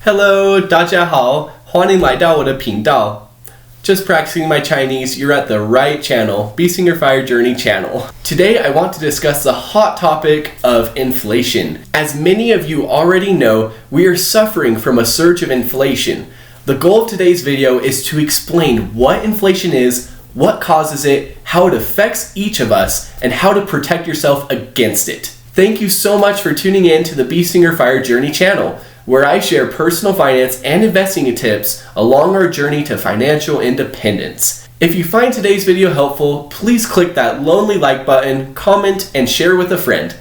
Hello, 大家好，欢迎来到我的频道。Just practicing my Chinese, you're at the right channel, Beasting Your Fire Journey channel. Today I want to discuss the hot topic of inflation. As many of you already know, we are suffering from a surge of inflation. The goal of today's video is to explain what inflation is, what causes it, how it affects each of us, and how to protect yourself against it. Thank you so much for tuning in to the Beasting Your Fire Journey channel, where I share personal finance and investing tips along our journey to financial independence. If you find today's video helpful, please click that lonely like button, comment, and share with a friend.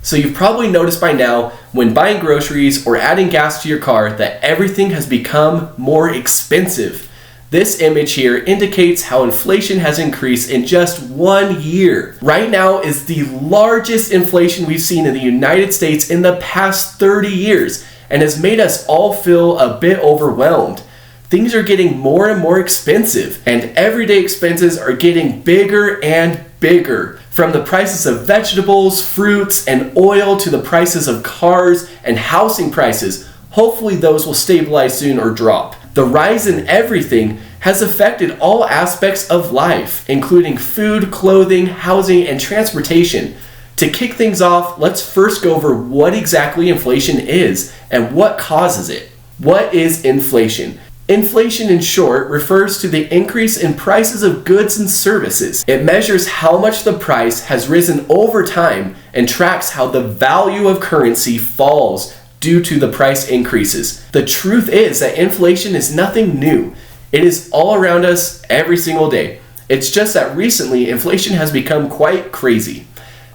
So you've probably noticed by now, when buying groceries or adding gas to your car, that everything has become more expensive. This image here indicates how inflation has increased in just 1 year. Right now is the largest inflation we've seen in the United States in the past 30 years. And has made us all feel a bit overwhelmed. Things are getting more and more expensive, and everyday expenses are getting bigger and bigger. From the prices of vegetables, fruits, and oil to the prices of cars and housing prices. Hopefully those will stabilize soon or drop. The rise in everything has affected all aspects of life, including food, clothing, housing, and transportation. To kick things off, let's first go over what exactly inflation is and what causes it. What is inflation? Inflation, in short, refers to the increase in prices of goods and services. It measures how much the price has risen over time and tracks how the value of currency falls due to the price increases. The truth is that inflation is nothing new. It is all around us every single day. It's just that recently inflation has become quite crazy.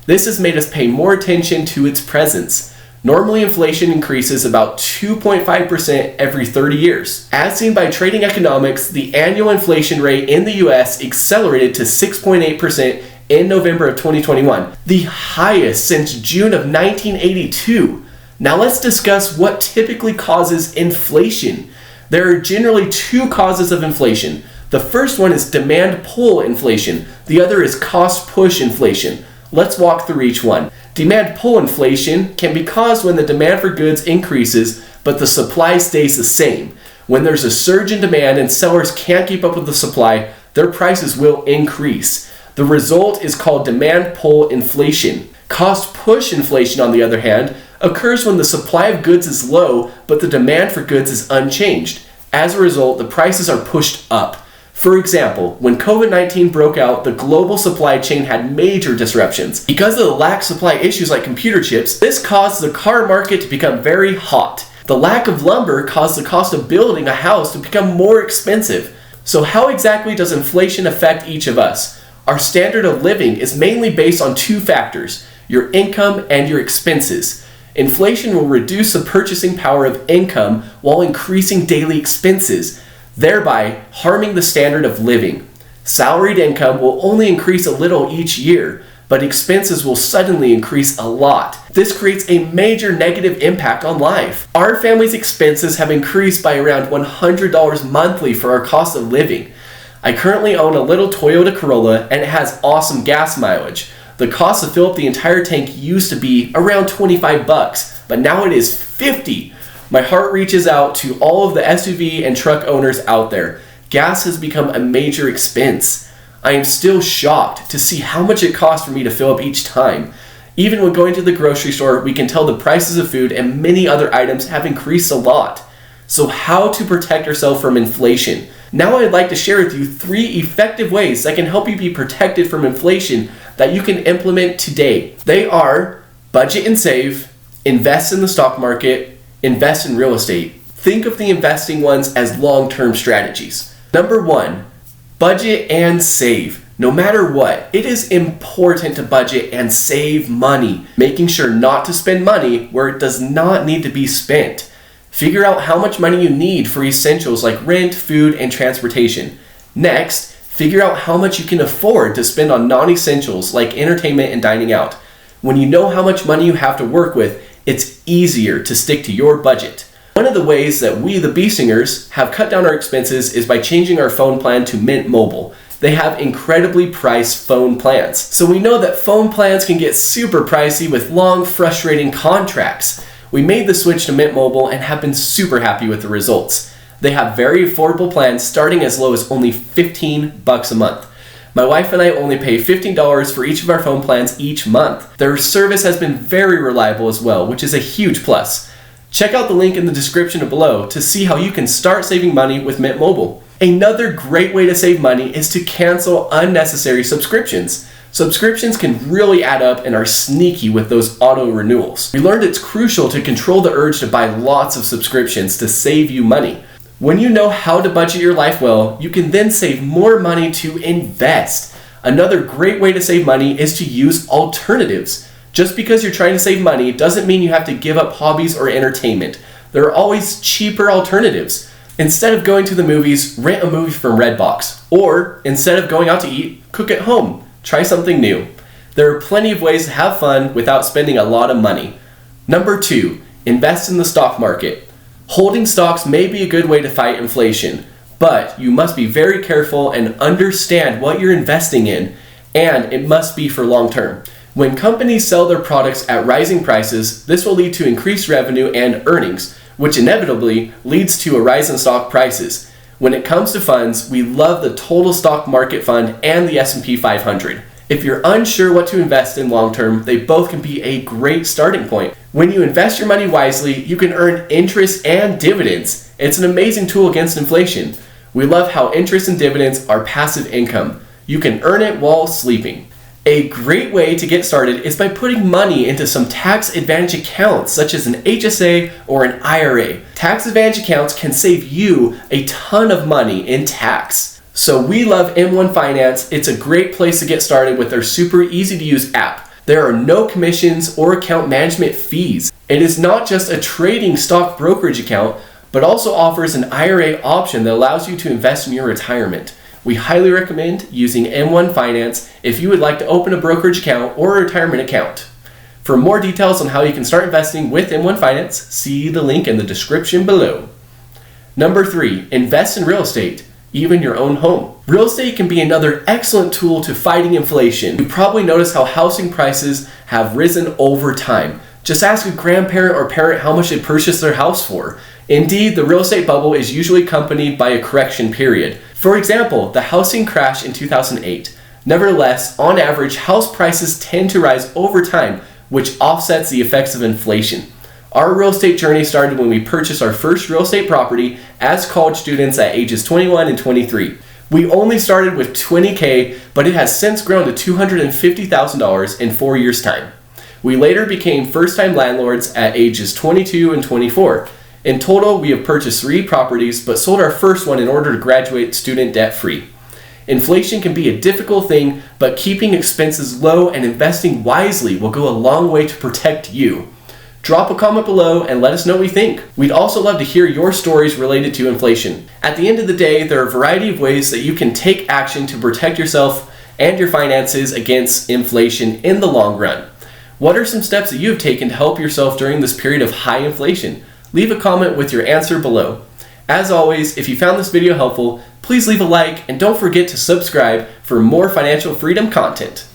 This has made us pay more attention to its presence. Normally, inflation increases about 2.5% every 30 years. As seen by Trading Economics, the annual inflation rate in the US accelerated to 6.8% in November of 2021, the highest since June of 1982. Now let's discuss what typically causes inflation. There are generally two causes of inflation. The first one is demand pull inflation. The other is cost push inflation. Let's walk through each one. Demand pull inflation can be caused when the demand for goods increases, but the supply stays the same. When there's a surge in demand and sellers can't keep up with the supply, their prices will increase. The result is called demand pull inflation. Cost push inflation, on the other hand, occurs when the supply of goods is low, but the demand for goods is unchanged. As a result, the prices are pushed up. For example, when COVID-19 broke out, the global supply chain had major disruptions. Because of the lack of supply issues like computer chips, this caused the car market to become very hot. The lack of lumber caused the cost of building a house to become more expensive. So how exactly does inflation affect each of us? Our standard of living is mainly based on two factors: your income and your expenses. Inflation will reduce the purchasing power of income while increasing daily expenses, thereby harming the standard of living. Salaried income will only increase a little each year, but expenses will suddenly increase a lot. This creates a major negative impact on life. Our family's expenses have increased by around $100 monthly for our cost of living. I currently own a little Toyota Corolla and it has awesome gas mileage. The cost to fill up the entire tank used to be around $25, but now it is $50. My heart reaches out to all of the SUV and truck owners out there. Gas has become a major expense. I am still shocked to see how much it costs for me to fill up each time. Even when going to the grocery store, we can tell the prices of food and many other items have increased a lot. So how to protect yourself from inflation? Now I'd like to share with you 3 effective ways that can help you be protected from inflation that you can implement today. They are budget and save, invest in the stock market, invest in real estate. Think of the investing ones as long-term strategies. Number 1, budget and save. No matter what, it is important to budget and save money, making sure not to spend money where it does not need to be spent. Figure out how much money you need for essentials like rent, food, and transportation. Next, figure out how much you can afford to spend on non-essentials like entertainment and dining out. When you know how much money you have to work with, it's easier to stick to your budget. One of the ways that we, the Beastingers, have cut down our expenses is by changing our phone plan to Mint Mobile. They have incredibly priced phone plans. So we know that phone plans can get super pricey with long, frustrating contracts. We made the switch to Mint Mobile and have been super happy with the results. They have very affordable plans starting as low as only $15 a month. My wife and I only pay $15 for each of our phone plans each month. Their service has been very reliable as well, which is a huge plus. Check out the link in the description below to see how you can start saving money with Mint Mobile. Another great way to save money is to cancel unnecessary subscriptions. Subscriptions can really add up and are sneaky with those auto renewals. We learned it's crucial to control the urge to buy lots of subscriptions to save you money. When you know how to budget your life well, you can then save more money to invest. Another great way to save money is to use alternatives. Just because you're trying to save money doesn't mean you have to give up hobbies or entertainment. There are always cheaper alternatives. Instead of going to the movies, rent a movie from Redbox. Or instead of going out to eat, cook at home. Try something new. There are plenty of ways to have fun without spending a lot of money. Number 2, invest in the stock market. Holding stocks may be a good way to fight inflation, but you must be very careful and understand what you're investing in, and it must be for long term. When companies sell their products at rising prices, this will lead to increased revenue and earnings, which inevitably leads to a rise in stock prices. When it comes to funds, we love the Total Stock Market Fund and the S&P 500. If you're unsure what to invest in long term, they both can be a great starting point. When you invest your money wisely, you can earn interest and dividends. It's an amazing tool against inflation. We love how interest and dividends are passive income. You can earn it while sleeping. A great way to get started is by putting money into some tax advantage accounts, such as an HSA or an IRA. Tax advantage accounts can save you a ton of money in tax. So we love M1 Finance. It's a great place to get started with their super easy to use app. There are no commissions or account management fees. It is not just a trading stock brokerage account, but also offers an IRA option that allows you to invest in your retirement. We highly recommend using M1 Finance if you would like to open a brokerage account or a retirement account. For more details on how you can start investing with M1 Finance, see the link in the description below. Number 3, invest in real estate, even your own home. Real estate can be another excellent tool to fighting inflation. You probably noticed how housing prices have risen over time. Just ask a grandparent or parent how much they purchased their house for. Indeed, the real estate bubble is usually accompanied by a correction period. For example, the housing crash in 2008. Nevertheless, on average, house prices tend to rise over time, which offsets the effects of inflation. Our real estate journey started when we purchased our first real estate property as college students at ages 21 and 23. We only started with $20,000, but it has since grown to $250,000 in 4 years' time. We later became first-time landlords at ages 22 and 24. In total, we have purchased 3 properties, but sold our first one in order to graduate student debt-free. Inflation can be a difficult thing, but keeping expenses low and investing wisely will go a long way to protect you. Drop a comment below and let us know what you think. We'd also love to hear your stories related to inflation. At the end of the day, there are a variety of ways that you can take action to protect yourself and your finances against inflation in the long run. What are some steps that you have taken to help yourself during this period of high inflation? Leave a comment with your answer below. As always, if you found this video helpful, please leave a like and don't forget to subscribe for more financial freedom content.